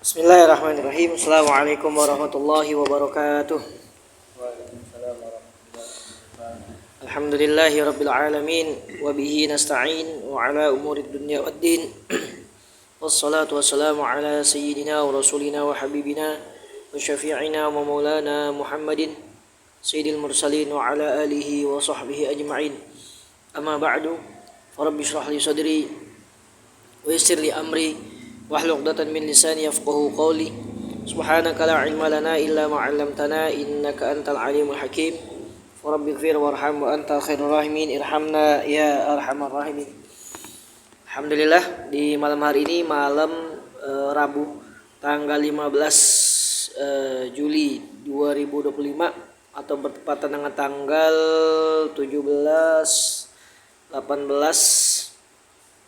Bismillahirrahmanirrahim. Assalamualaikum warahmatullahi wabarakatuh. Waalaikumsalam warahmatullahi wabarakatuh. Alhamdulillahi rabbil alamin wa bihi nasta'in wa ala umurid dunya waddin. Wassalatu wassalamu ala sayyidina wa rasulina wa habibina wa syafi'ina wa maulana Muhammadin sayyidil mursalin wa ala alihi wa sahbihi ajma'in. Amma ba'du. Rabbi shrah li sadri wa yassir li amri wahlul 'uqdatam min lisani yafqahu qawli. Subhanaka la 'ilma lana illa ma 'allamtana innaka antal alimul hakim. Rabbighfir warham wa anta khairur rahimin irhamna ya arhamar rahimin. Alhamdulillah, di malam hari ini malam Rabu tanggal 15 Juli 2025 atau bertepatan dengan tanggal 17, 18,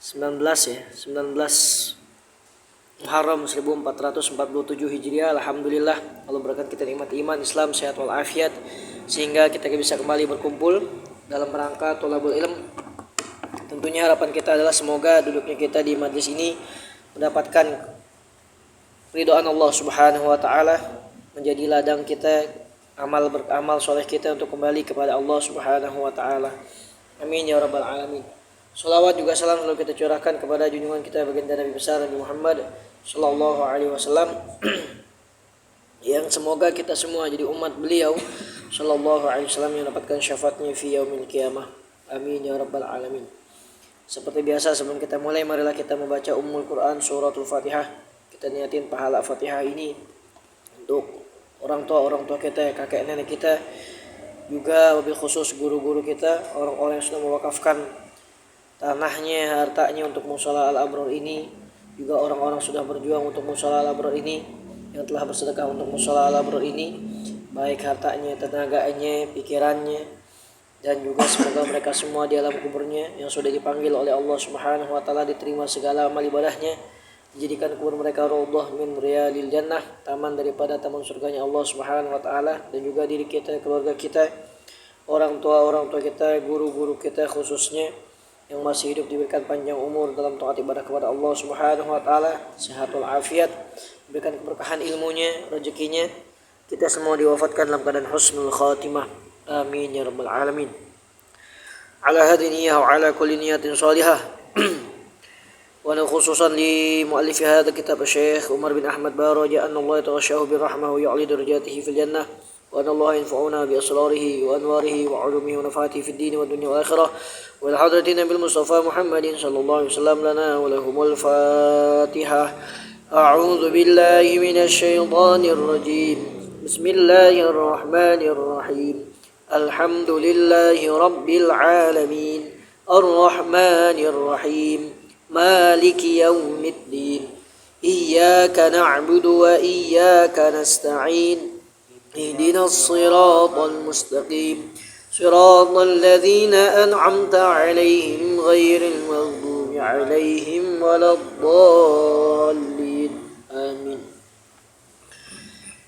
19 Muharram 1447 Hijriah. Alhamdulillah, Allah berkat kita nikmat iman, Islam, sehat walafiat sehingga kita bisa kembali berkumpul dalam rangka thalabul ilm. Tentunya harapan kita adalah semoga duduknya kita di majlis ini mendapatkan ridhaan Allah Subhanahu wa taala, menjadi ladang kita amal soleh kita untuk kembali kepada Allah Subhanahu wa taala. Amin ya rabbal alamin. Salawat juga salam selalu kita curahkan kepada junjungan kita baginda Nabi besar Nabi Muhammad sallallahu alaihi wasallam yang semoga kita semua jadi umat beliau sallallahu alaihi wasallam yang mendapatkan syafaatnya fi yaumil qiyamah. Amin ya rabbal alamin. Seperti biasa, sebelum kita mulai, marilah kita membaca Ummul Quran suratul Fatihah. Kita niatin pahala Fatihah ini untuk orang tua kita, kakek nenek kita, juga wabil khusus guru-guru kita, orang-orang yang sudah mewakafkan tanahnya, hartanya untuk mushola al-abrar ini, juga orang-orang sudah berjuang untuk mushola al-abrar ini, yang telah bersedekah untuk mushola al-abrar ini, baik hartanya, tenaganya, pikirannya, dan juga semoga mereka semua di alam kuburnya yang sudah dipanggil oleh Allah Subhanahu wa taala diterima segala amal ibadahnya, dijadikan kubur mereka raudhah min riyadil jannah, taman daripada taman surganya Allah Subhanahu wa taala, dan juga diri kita, keluarga kita, orang tua kita, guru-guru kita khususnya yang masih hidup diberikan panjang umur dalam taat ibadah kepada Allah Subhanahu wa taala, sehatul afiat, diberikan keberkahan ilmunya, rezekinya. Kita semua diwafatkan dalam keadaan husnul khatimah. Amin ya rabbal alamin. Ala hadhihi niyyah wa ala kulli niyatin salihah. Wa khususan li muallif hadha kitab Syekh Umar bin Ahmad Baraja, anna Allah taghashahu bir rahmah wa ya'li darajatihi fil jannah. وأن الله ينفعنا بأسراره وأنواره وعلومه ونفعته في الدين والدنيا والآخرة والحضرة نبي المصطفى محمد صلى الله عليه وسلم لنا ولهم الفاتحة. أعوذ بالله من الشيطان الرجيم. بسم الله الرحمن الرحيم. الحمد لله رب العالمين الرحمن الرحيم مالك يوم الدين إياك نعبد وإياك نستعين اهدنا الصراط المستقيم صراط الذين أنعمت عليهم غير المغضوب عليهم ولا الضالين. Amin.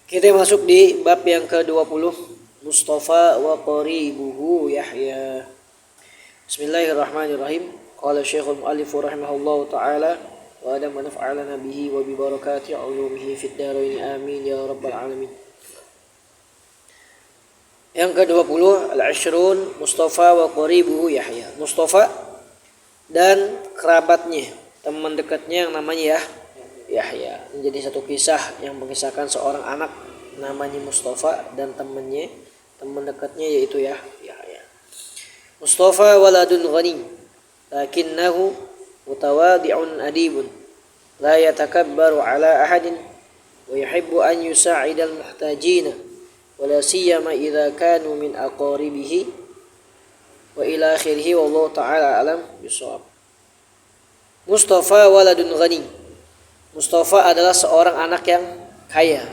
Kita masuk di bab yang ke-20, Mustafa wa qaribuhu Yahya. Bismillahirrahmanirrahim. Qala Syekhul Mu'allif rahimahullahu ta'ala wa adam wa naf'alana bihi wa bi barakati ulumihi fid dharain amin ya rabbal alamin. Yang ke-20, Al-Ashrun, Mustafa wa qaribuhu Yahya. Mustafa dan kerabatnya, teman dekatnya yang namanya Yahya. Menjadi satu kisah yang mengisahkan seorang anak namanya Mustafa dan teman dekatnya yaitu Yahya. Mustafa waladun ghani lakinnahu mutawadi'un adibun la yatakabbaru ala ahadin wa yuhibbu an yusa'ida al-muhtajina wala siyama idza kanu min aqaribihi wa ila akhirih wallahu ta'ala alam bisawab. Mustafa waladun ghani. Mustafa adalah seorang anak yang kaya,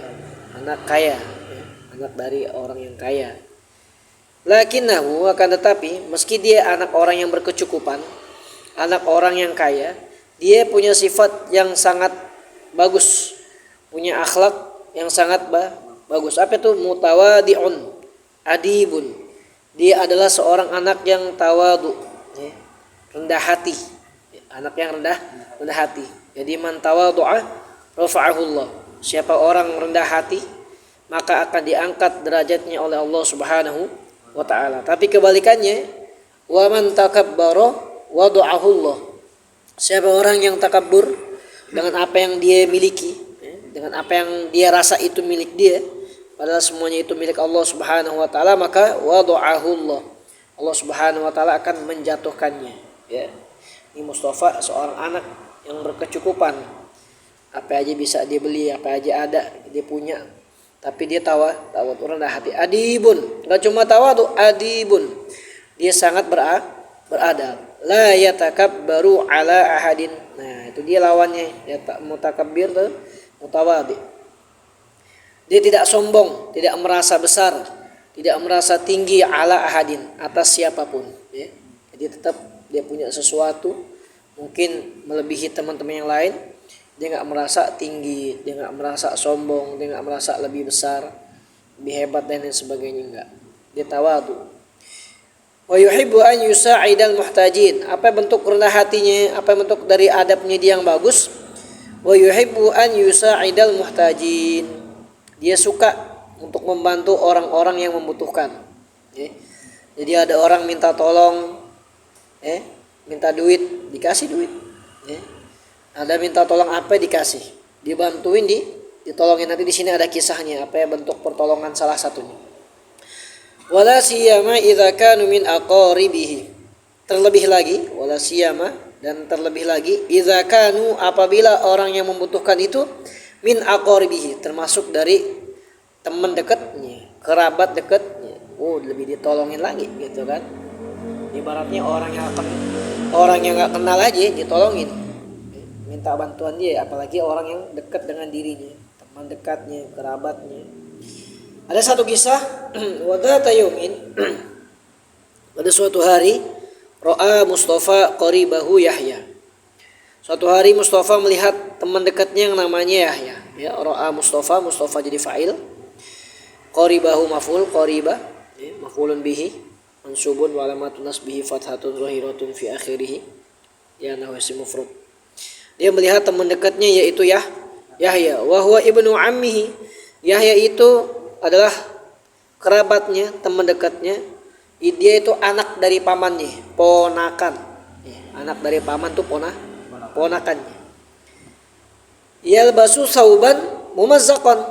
anak dari orang yang kaya. Lakinnahu, akan tetapi meski dia anak orang yang berkecukupan, anak orang yang kaya, dia punya sifat yang sangat bagus, punya akhlak yang sangat bagus. Apa itu? Mutawadi'un adibun. Dia adalah seorang anak yang tawadu, rendah hati. Anak yang rendah hati. Jadi man tawadu'a rafa'ahullah. Siapa orang rendah hati, maka akan diangkat derajatnya oleh Allah Subhanahu wa taala. Tapi kebalikannya, wa man takabbara wada'ahullah. Siapa orang yang takabur dengan apa yang dia miliki, dengan apa yang dia rasa itu milik dia, padahal semuanya itu milik Allah Subhanahu wa taala, maka wada'ahullah. Allah Subhanahu wa taala akan menjatuhkannya, ya. Ini Mustafa seorang anak yang berkecukupan. Apa aja bisa dia beli, apa aja ada dia punya. Tapi dia tawadu rendah hati. Adibun, enggak cuma tawadu, adibun. Dia sangat beradab. La yatakabbaru ala ahadin. Nah, itu dia lawannya. Ya mutakabbir tuh mutawadi. Dia tidak sombong, tidak merasa besar, tidak merasa tinggi ala ahadin, atas siapapun, ya. Jadi tetap dia punya sesuatu, mungkin melebihi teman-teman yang lain. Dia nggak merasa tinggi, dia nggak merasa sombong, dia nggak merasa lebih besar, lebih hebat dan lain sebagainya, enggak. Dia tawadu. Wa yuhibbu an yusa'idal muhtajin. Apa bentuk rendah hatinya? Apa bentuk dari adabnya dia yang bagus? Wa yuhibbu an yusa'idal muhtajin. Dia suka untuk membantu orang-orang yang membutuhkan. Jadi ada orang minta tolong, minta duit, dikasih duit. Ada minta tolong apa, dikasih, dibantuin, ditolongin. Nanti di sini ada kisahnya, apa ya bentuk pertolongan salah satunya. Wala siyama idza kanu min aqaribihi. Terlebih lagi, wala siyama, dan terlebih lagi idza kanu, apabila orang yang membutuhkan itu min aqaribihi, termasuk dari teman dekatnya, kerabat dekatnya. Lebih ditolongin lagi gitu kan. Ibaratnya orang yang nggak kenal aja ditolongin, minta bantuan dia, apalagi orang yang dekat dengan dirinya, teman dekatnya, kerabatnya. Ada satu kisah, wadata yaumin, pada suatu hari, ra'a Mustafa qaribahu Yahya. Suatu hari Mustafa melihat teman dekatnya yang namanya Yahya. Ya, ra'a Mustafa jadi fa'il, qaribahu maf'ul, qaribah, ya, maf'ulun bihi, mansubun wa alamatun nasbihi fathatun zahiratun fi akhirih, ya nahwu ism mufrad. Dia melihat teman dekatnya yaitu Yahya, wa huwa ibnu ammihi. Yahya itu adalah kerabatnya, teman dekatnya. Dia itu anak dari pamannya, ponakan. Anak dari paman itu ponakannya. Yalbasu sauban mumazzaqan.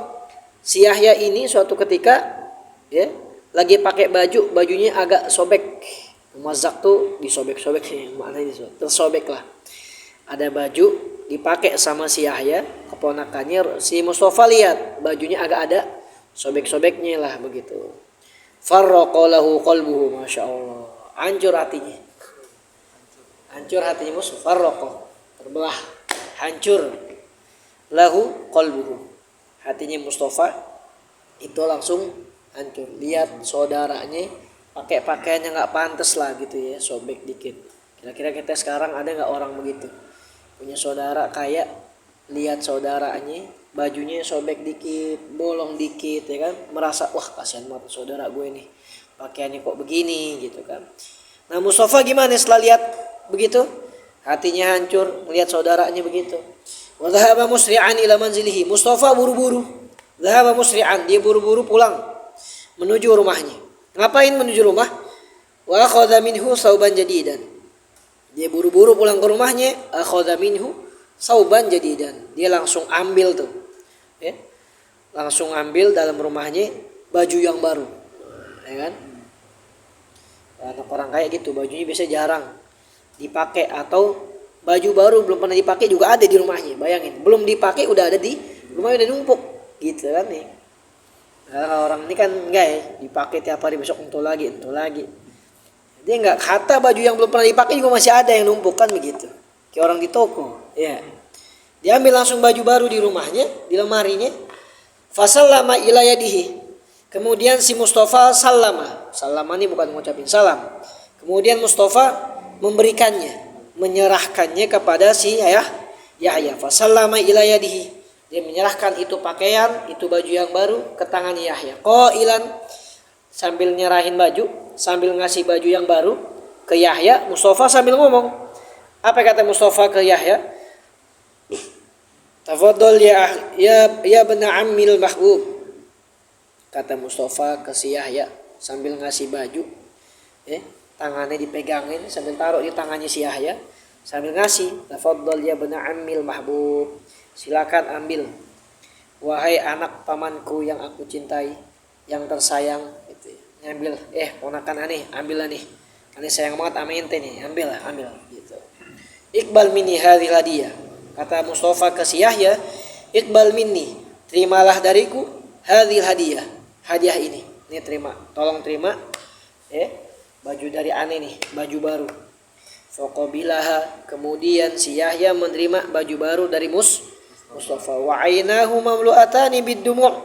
Si Yahya ini suatu ketika, ya, lagi pakai bajunya agak sobek. Mumazzaq tuh disobek-sobek, maknanya tersobek lah. Ada baju dipakai sama si Yahya, keponakannya. Si Mustafa lihat bajunya agak ada sobek-sobeknya lah begitu. Farraqalahu qalbuhu, masya Allah. Hancur hatinya Mustafa. Farraqa, terbelah, hancur. Lahu qalbuhu, hatinya Mustafa itu langsung hancur. Lihat saudaranya pakai pakaian yang nggak pantas lah gitu ya, sobek dikit. Kira-kira kita sekarang ada nggak orang begitu? Punya saudara kayak, lihat saudaranya bajunya sobek dikit, bolong dikit, ya kan, merasa wah kasihan banget saudara gue nih, pakaiannya kok begini gitu kan. Nah Mustafa gimana setelah lihat begitu? Hatinya hancur melihat saudaranya begitu. Wa dhahaba musri'an ila manzilihi. Mustafa buru-buru. Dhahaba musri'an, dia buru-buru pulang menuju rumahnya. Ngapain menuju rumah? Wa akhadha minhu sauban jadidan. Dia buru-buru pulang ke rumahnya, akhadha minhu sauban jadidan. Dia langsung ambil tuh, ya. Langsung ambil dalam rumahnya baju yang baru. Ya kan? Anak orang kayak gitu, bajunya biasa jarang dipakai, atau baju baru belum pernah dipakai juga ada di rumahnya. Bayangin, belum dipakai udah ada di rumahnya, udah numpuk gitu kan nih. Nah, orang ini kan enggak ya, dipakai tiap hari, besok entuh lagi. Dia enggak, kata baju yang belum pernah dipakai juga masih ada yang numpuk kan begitu. Kayak orang di toko, ya. Dia ambil langsung baju baru di rumahnya, di lemarinya. Fasallama ila yadihi. Kemudian si Mustafa sallama ini bukan mengucapin salam. Kemudian Mustafa memberikannya, menyerahkannya kepada si Yahya. Fasallama ila yadihi. Dia menyerahkan itu pakaian, itu baju yang baru ke tangannya Yahya. Qailan, sambil nyerahin baju, sambil ngasih baju yang baru ke Yahya, Mustafa sambil ngomong. Apa kata Mustafa ke Yahya? Tafadhol ya bena ammil mahbub. Kata Mustafa ke si Yahya sambil ngasih baju. Tangannya dipegangin sambil taruh di tangannya si Yahya sambil ngasih. Tafadhol ya bena ammil mahbub. Silakan ambil. Wahai anak pamanku yang aku cintai, yang tersayang gitu. Ambil. Ponakan aneh, ambil nih. Aneh sayang banget sama ente nih, ambil gitu. Iqbal minni hadhil hadiyah. Kata Mustafa ke si Yahya, Iqbal minni, terimalah dariku hadhil hadiyah. Hadiah ini terima, tolong terima. Baju dari aneh nih, baju baru. Faqabilaha, kemudian si Yahya menerima baju baru dari Mustafa. Wa ainahu mamlu'atani bid-dumu',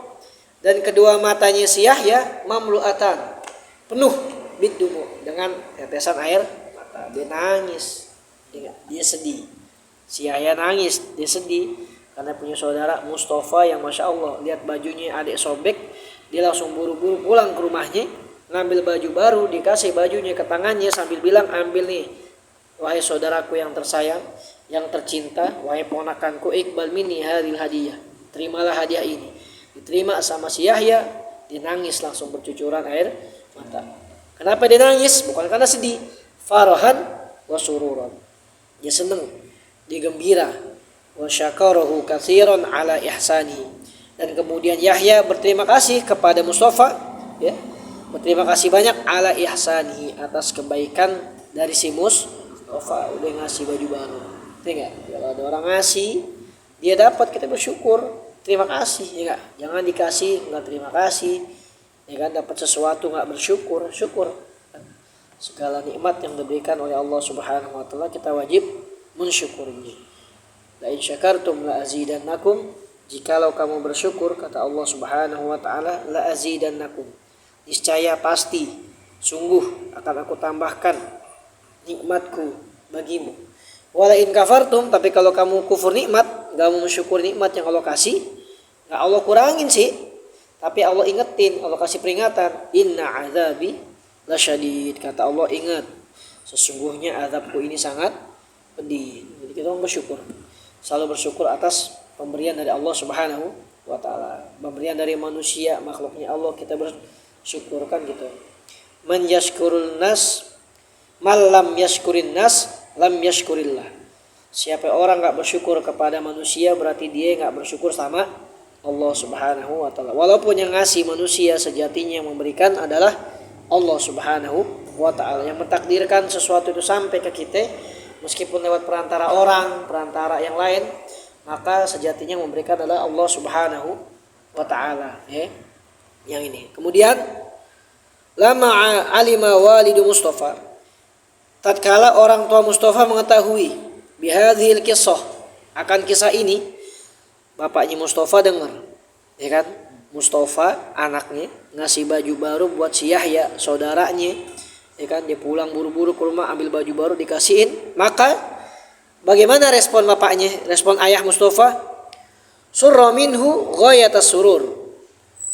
dan kedua matanya si Yahya mamlu'atan, penuh bid-dumu', dengan tetesan air mata. Dia nangis. Dia sedih. Si Yahya nangis, dia sedih karena punya saudara Mustafa yang Masya Allah, lihat bajunya adik sobek, dia langsung buru-buru pulang ke rumahnya, ngambil baju baru, dikasih bajunya ke tangannya sambil bilang, ambil nih wahai saudaraku yang tersayang, yang tercinta, wahai ponakanku, Iqbal minni hadhil hadiyah, terimalah hadiah ini. Diterima sama si Yahya, dia nangis langsung bercucuran air mata. Kenapa dia nangis? Bukan karena sedih, farahan wa sururan, dia senang, dia gembira. Wa syakarahu katsiran ala ihsanihi, dan kemudian Yahya berterima kasih kepada Mustafa, berterima kasih banyak ala ihsanihi, atas kebaikan dari si Mustafa, udah ngasih baju baru. Enggak, kalau ada orang ngasih dia dapat, kita bersyukur, terima kasih, ya enggak? Jangan dikasih enggak terima kasih, ya kan? Dapat sesuatu enggak bersyukur, syukur. Segala nikmat yang diberikan oleh Allah Subhanahu wa taala kita wajib mensyukurinya. La in syakartum la azidannakum, jikalau kamu bersyukur, kata Allah Subhanahu wa taala, la azidannakum, niscaya pasti sungguh akan aku tambahkan nikmatku bagimu. Wala in kafartum, tapi kalau kamu kufur nikmat, enggak mau mensyukur nikmat yang Allah kasih, enggak Allah kurangin sih, tapi Allah ingetin, Allah kasih peringatan, inna azabi lasyadid, kata Allah, ingat sesungguhnya azabku ini sangat pedih. Jadi kita bersyukur, selalu bersyukur atas pemberian dari Allah Subhanahu wa taala, pemberian dari manusia, makhluknya Allah, kita bersyukur kan gitu. Man yashkurun nas man lam yashkurin nas lam yashkurillah. Siapa orang enggak bersyukur kepada manusia, berarti dia enggak bersyukur sama Allah Subhanahu wa taala. Walaupun yang ngasih manusia, sejatinya yang memberikan adalah Allah Subhanahu wa taala, yang mentakdirkan sesuatu itu sampai ke kita meskipun lewat perantara orang, perantara yang lain, maka sejatinya yang memberikan adalah Allah Subhanahu wa taala, Yang ini. Kemudian lama alima walidu Mustafa, tatkala orang tua Mustafa mengetahui bihadhil kisah, akan kisah ini, bapaknya Mustafa dengar, ya kan? Mustafa anaknya ngasih baju baru buat si Yahya saudaranya, ya kan? Dia pulang buru-buru ke rumah ambil baju baru dikasihin. Maka bagaimana respon bapaknya, respon ayah Mustafa? Surra minhu ghayatas surur,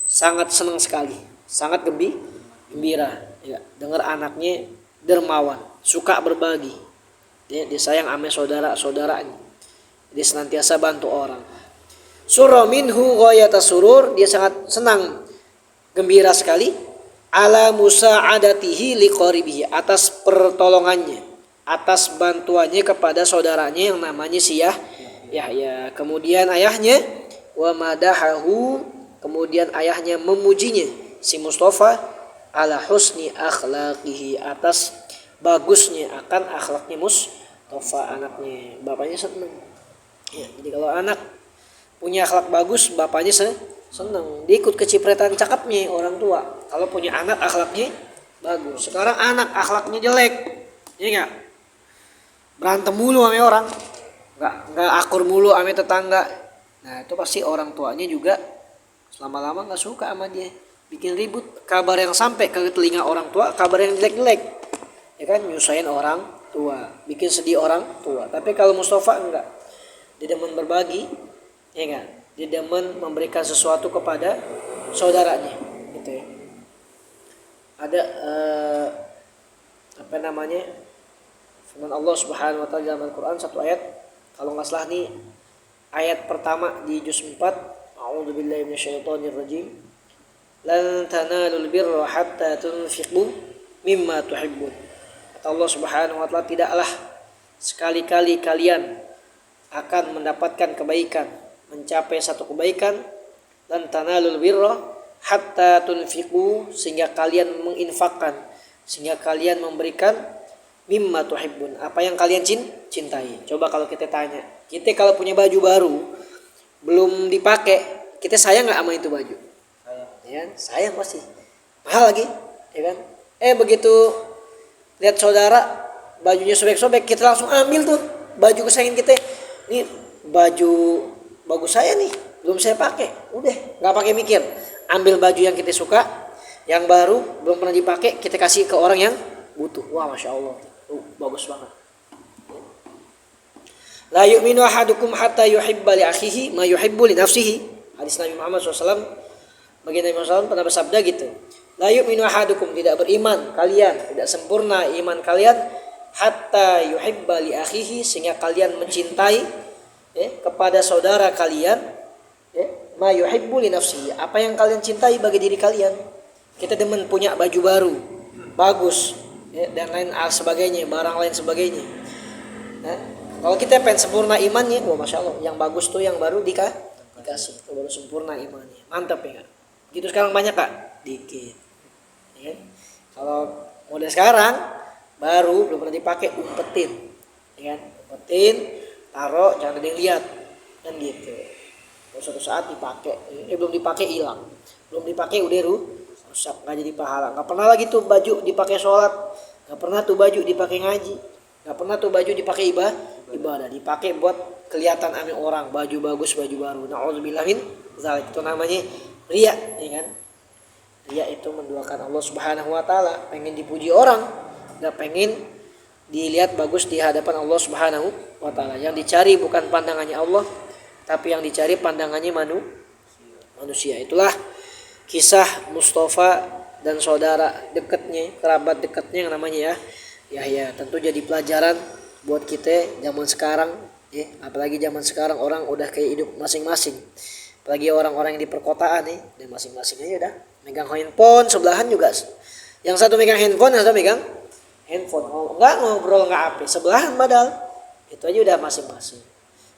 sangat senang sekali, sangat gembira, ya, dengar anaknya dermawan, suka berbagi, dia sayang sama saudara-saudaranya, dia senantiasa bantu orang. Surra minhu ghayatas surur, dia sangat senang, gembira sekali, ala musa'adatihi liqaribihi, atas pertolongannya, atas bantuannya kepada saudaranya yang namanya si Yahya. Kemudian ayahnya wa madahahu, kemudian ayahnya memujinya si Mustafa ala husni akhlaqihi, atas bagusnya akan akhlaknya Mustafa anaknya. Bapaknya senang. Ya, jadi kalau anak punya akhlak bagus, bapaknya senang. Dia ikut kecipratan cakepnya orang tua kalau punya anak akhlaknya bagus. Sekarang anak akhlaknya jelek, ya enggak? Berantem mulu sama orang, enggak akur mulu sama tetangga. Nah, itu pasti orang tuanya juga lama-lama enggak suka sama dia, bikin ribut. Kabar yang sampai ke telinga orang tua, kabar yang jelek-jelek, ya kan, nyusahin orang tua, bikin sedih orang tua. Tapi kalau Mustafa enggak, dia demen berbagi, ya kan, dia demen memberikan sesuatu kepada saudaranya, gitu ya. Ada firman Allah Subhanahu wa taala dalam Al-Qur'an, satu ayat, kalau enggak salah nih ayat pertama di juz 4. A'udzubillahi minasyaitonirrajim. Lan tanalul birra hatta tunfiqu mimma tuhibbun. Kata Allah Subhanahu wa taala, tidaklah sekali-kali kalian akan mendapatkan kebaikan, mencapai satu kebaikan, lan tanalul birra hatta tunfiqu, sehingga kalian menginfakkan, sehingga kalian memberikan mimma tuhibbun, apa yang kalian cintai. Coba kalau kita tanya, kita kalau punya baju baru belum dipakai, kita sayang nggak sama itu baju? Ya, sayang pasti. Mahal lagi, ya kan? Begitu lihat saudara bajunya sobek-sobek, kita langsung ambil tuh baju kesayangan kita. Ini baju bagus saya nih, belum saya pakai. Udah, nggak pakai mikir. Ambil baju yang kita suka, yang baru, belum pernah dipakai, kita kasih ke orang yang butuh. Wah, masya Allah, bagus banget. La yu'minu ahadukum hatta yuhibba li akhihi ma yuhibbu li nafsihi. Hadis Nabi Muhammad SAW. Baginda Nabi SAW pernah bersabda gitu. La yu'minu ahadukum, tidak beriman kalian, tidak sempurna iman kalian, hatta yuhibba li akhihi, sehingga kalian mencintai kepada saudara kalian ma yuhibbu li nafsihi, apa yang kalian cintai bagi diri kalian. Kita demen punya baju baru bagus dan lain sebagainya, barang lain sebagainya. Kalau kita pengen sempurna imannya, wah masya Allah, yang bagus tuh yang baru dikasih, baru sempurna imannya, mantap ya kan. Gitu sekarang banyak kak, dikit. Ya. Kalau model sekarang baru belum pernah dipakai, umpetin, ya kan? Umpetin, taruh, jangan ada yang lihat, kan gitu. Kalau suatu saat dipakai, belum dipakai hilang, belum dipakai udah rusak, nggak jadi pahala. Nggak pernah lagi tuh baju dipakai sholat, nggak pernah tuh baju dipakai ngaji, nggak pernah tuh baju dipakai ibadah, dipakai buat kelihatan ame orang, baju bagus, baju baru. Na'udzubillah min dzalik, itu namanya riya, ya kan? Riya itu menduakan Allah Subhanahu wa taala, pengen dipuji orang, enggak pengen dilihat bagus di hadapan Allah Subhanahu wa taala. Yang dicari bukan pandangannya Allah, tapi yang dicari pandangannya manusia. Itulah kisah Mustafa dan saudara dekatnya, kerabat dekatnya yang namanya Yahya. Tentu jadi pelajaran buat kita zaman sekarang, apalagi zaman sekarang orang udah kayak hidup masing-masing. Apalagi orang-orang yang di perkotaan nih, dan masing-masing aja udah megang handphone, sebelahan juga. Yang satu megang handphone, yang satu megang handphone. Enggak ngobrol, enggak apa, sebelahan padahal. Itu aja udah masing-masing.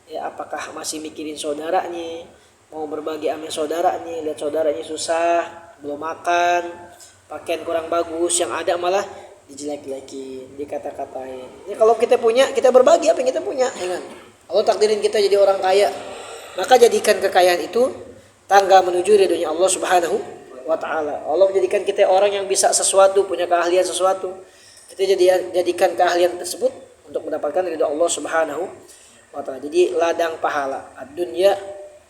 Ya, apakah masih mikirin saudaranya, mau berbagi sama saudaranya, lihat saudaranya susah, belum makan, pakaian kurang bagus, yang ada malah dijelek-jelekin, dikata-katain. Ya kalau kita punya, kita berbagi apa yang kita punya, ya kan? Allah takdirin kita jadi orang kaya, maka jadikan kekayaan itu tangga menuju ridhonya Allah Subhanahu wa taala. Allah menjadikan kita orang yang bisa sesuatu, punya keahlian sesuatu. Kita jadikan keahlian tersebut untuk mendapatkan ridho Allah Subhanahu wa taala. Jadi ladang pahala. Ad-dunya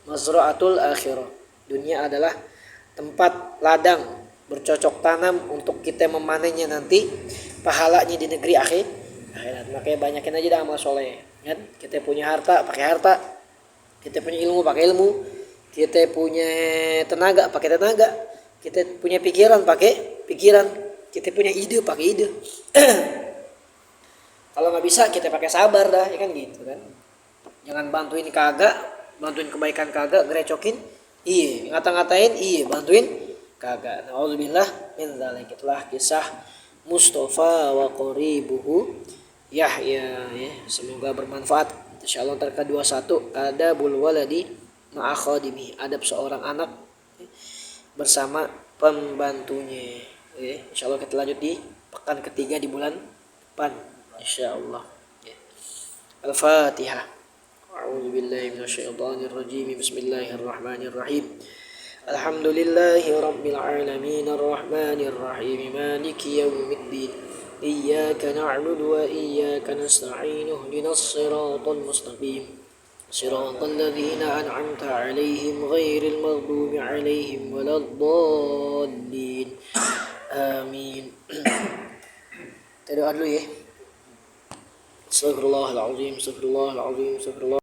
mazra'atul akhirah. Dunia adalah tempat ladang bercocok tanam untuk kita memanennya nanti pahalanya di negeri akhirat. Makanya banyakin aja amal soleh, kan? Kita punya harta, pakai harta. Kita punya ilmu, pakai ilmu. Kita punya tenaga, pakai tenaga. Kita punya pikiran, pakai pikiran. Kita punya ide, pakai ide. Kalau nggak bisa, kita pakai sabar dah, ya kan gitu kan. Jangan bantuin kagak, bantuin kebaikan kagak, gerecokin. Iya, ngata-ngatain, iya, bantuin kagak. Na'udzubillah min dzalik. Itulah kisah Mustafa wa qaribuhu Yahya, ya. Semoga bermanfaat. Insyaallah ntar ke-21 adabul waladi ma'a khadimi, adab seorang anak bersama pembantunya. Insyaallah kita lanjut di pekan ketiga di bulan depan insyaallah. Al-Fatihah. A'udzu billahi minasyaitonir rajim. Bismillahirrahmanirrahim. Alhamdulillahi rabbil alamin arrahmanir rahim maliki yaumiddin. إياك نعبد وإياك نستعين اهدنا الصراط المستقيم صراط الذين أنعمت عليهم غير المغضوب عليهم ولا الضالين آمين. Kita doa dulu ya. Astagfirullahaladzim, astagfirullahaladzim, astagfirullah.